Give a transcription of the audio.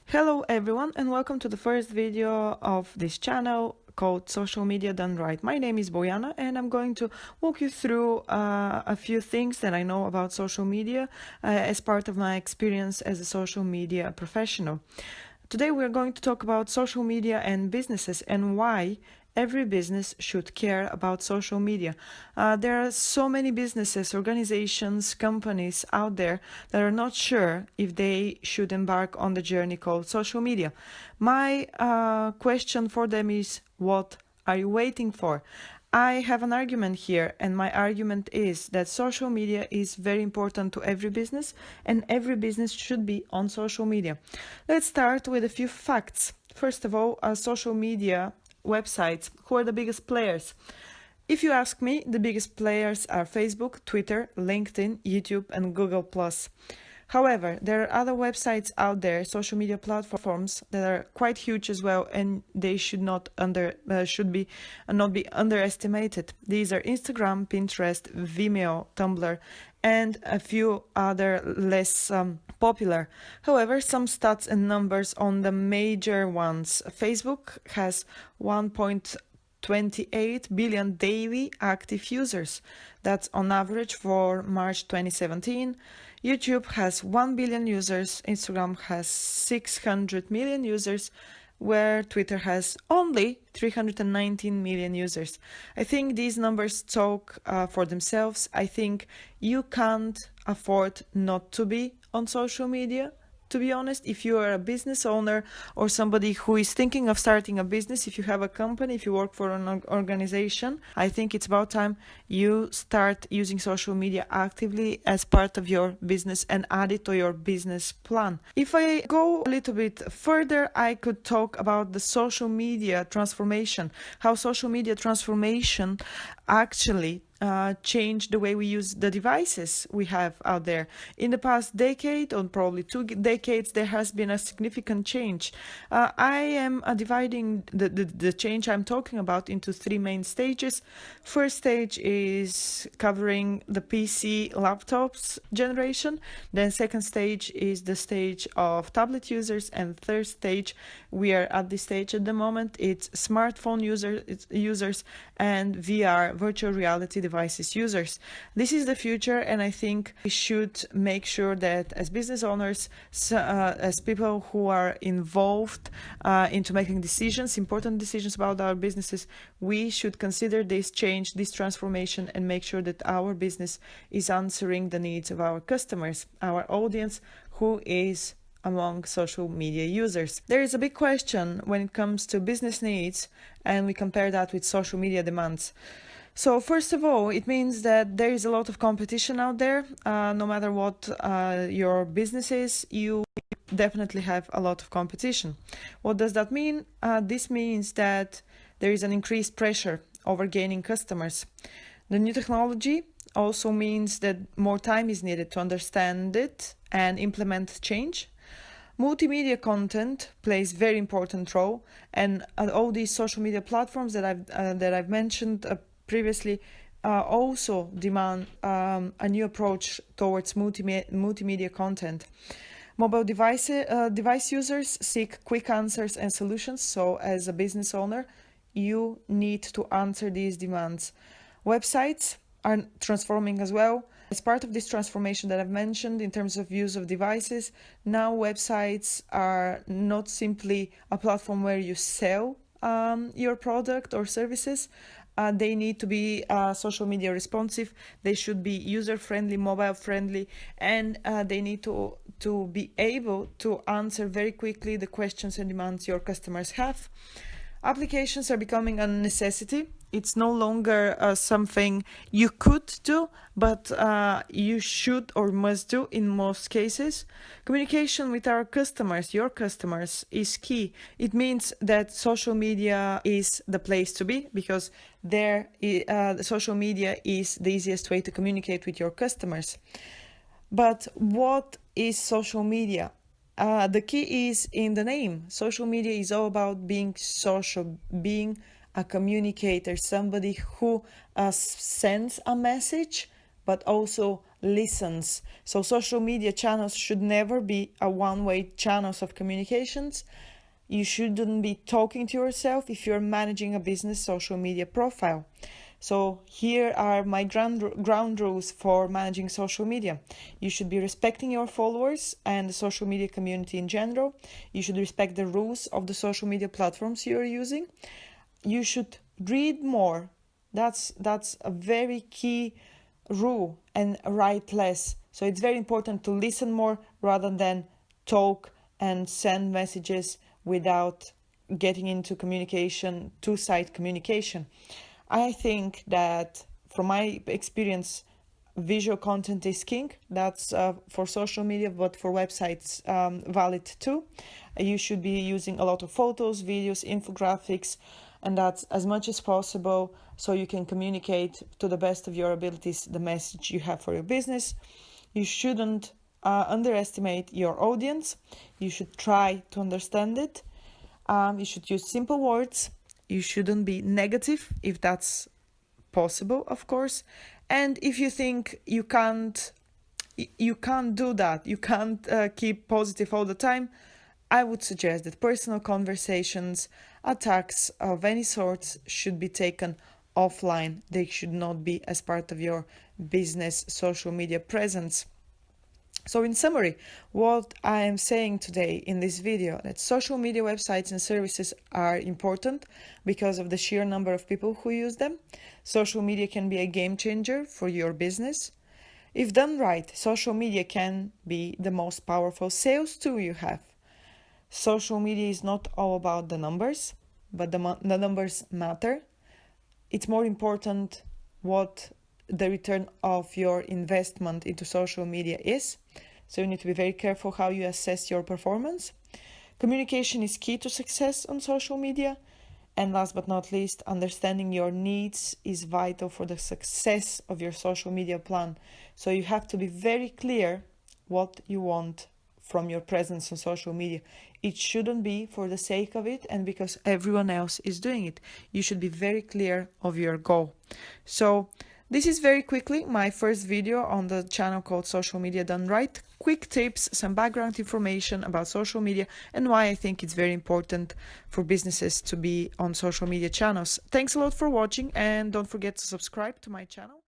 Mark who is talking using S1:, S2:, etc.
S1: Hello everyone and welcome to the first video of this channel called Social Media Done Right. My name is Bojana and I'm going to walk you through a few things that I know about social media as part of my experience as a social media professional. Today we're going to talk about social media and businesses and why every business should care about social media. There are so many businesses, organizations, companies out there that are not sure if they should embark on the journey called social media. My question for them is, what are you waiting for? I have an argument here, and my argument is that social media is very important to every business, and every business should be on social media. Let's start with a few facts. First of all, social media websites. Who are the biggest players? If you ask me, the biggest players are Facebook, Twitter, LinkedIn, YouTube, and Google+. However, there are other websites out there, social media platforms that are quite huge as well, and they should not be underestimated. These are Instagram, Pinterest, Vimeo, Tumblr, and a few other less popular. However, some stats and numbers on the major ones. Facebook has 1.28 billion daily active users. That's on average for March 2017. YouTube has 1 billion users, Instagram has 600 million users, where Twitter has only 319 million users. I think these numbers talk for themselves. I think you can't afford not to be on social media. To be honest, if you are a business owner or somebody who is thinking of starting a business, if you have a company, if you work for an organization, I think it's about time you start using social media actively as part of your business and add it to your business plan. If I go a little bit further, I could talk about the social media transformation, how social media transformation actually change the way we use the devices we have out there. In the past decade, or probably 2 decades, there has been a significant change. I am dividing the change I'm talking about into 3 main stages. First stage is covering the PC laptops generation. Then second stage is the stage of tablet users, and third stage, we are at this stage at the moment, it's smartphone users and VR, virtual reality devices users. This is the future, and I think we should make sure that as business owners, as people who are involved into making decisions, important decisions about our businesses, we should consider this change, this transformation, and make sure that our business is answering the needs of our customers, our audience, who is among social media users. There is a big question when it comes to business needs, and we compare that with social media demands. So first of all, it means that there is a lot of competition out there. No matter what your business is, you definitely have a lot of competition. What does that mean? This means that there is an increased pressure over gaining customers. The new technology also means that more time is needed to understand it and implement change. Multimedia content plays very important role, and all these social media platforms that I've mentioned previously also demand a new approach towards multimedia content. Mobile device users seek quick answers and solutions, so as a business owner, you need to answer these demands. Websites are transforming as well. As part of this transformation that I've mentioned in terms of use of devices, now websites are not simply a platform where you sell your product or services. They need to be social media responsive. They should be user-friendly, mobile-friendly, and they need to be able to answer very quickly the questions and demands your customers have. Applications are becoming a necessity. It's no longer something you could do, but you should or must do in most cases. Communication with our customers, your customers, is key. It means that social media is the place to be, because social media is the easiest way to communicate with your customers. But what is social media? The key is in the name. Social media is all about being social, being a communicator, somebody who sends a message but also listens. So social media channels should never be a one-way channels of communications. You shouldn't be talking to yourself if you're managing a business social media profile. So here are my ground rules for managing social media. You should be respecting your followers and the social media community in general. You should respect the rules of the social media platforms you're using. You should read more. That's a very key rule, and write less. So it's very important to listen more rather than talk and send messages without getting into communication, two-side communication. I think that from my experience, visual content is king. That's for social media, but for websites valid too. You should be using a lot of photos, videos, infographics, and that's as much as possible so you can communicate to the best of your abilities the message you have for your business. You shouldn't underestimate your audience. You should try to understand it. You should use simple words. You shouldn't be negative if that's possible, of course. And if you think you can't do that, you can't keep positive all the time, I would suggest that personal conversations, attacks of any sorts should be taken offline. They should not be as part of your business social media presence. So in summary, what I am saying today in this video, that social media websites and services are important because of the sheer number of people who use them. Social media can be a game changer for your business. If done right, social media can be the most powerful sales tool you have. Social media is not all about the numbers, but the numbers matter. It's more important what the return of your investment into social media is. So you need to be very careful how you assess your performance. Communication is key to success on social media. And last but not least, understanding your needs is vital for the success of your social media plan. So you have to be very clear what you want from your presence on social media. It shouldn't be for the sake of it and because everyone else is doing it. You should be very clear of your goal. So this is very quickly my first video on the channel called Social Media Done Right. Quick tips, some background information about social media and why I think it's very important for businesses to be on social media channels. Thanks a lot for watching and don't forget to subscribe to my channel.